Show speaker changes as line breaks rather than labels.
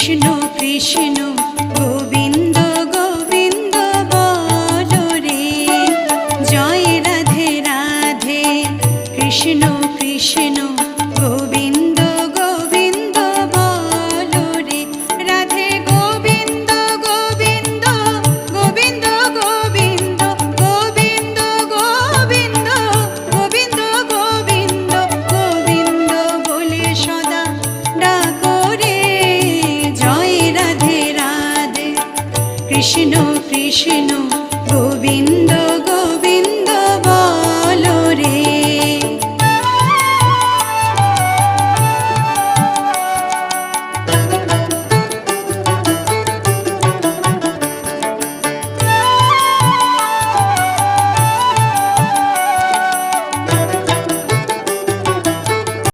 কৃষ্ণ কৃষ্ণ গোবিন্দ গোবিন্দ বলো রে, জয় রাধে রাধে কৃষ্ণ কৃষ্ণ গোবিন্দ গোবিন্দ বলো রে, রাধে গোবিন্দ গোবিন্দ গোবিন্দ গোবিন্দ গোবিন্দ গোবিন্দ গোবিন্দ গোবিন্দ গোবিন্দ বলে সদা ডাকো রে, জয় রাধে রাধে কৃষ্ণ কৃষ্ণ গোবিন্দ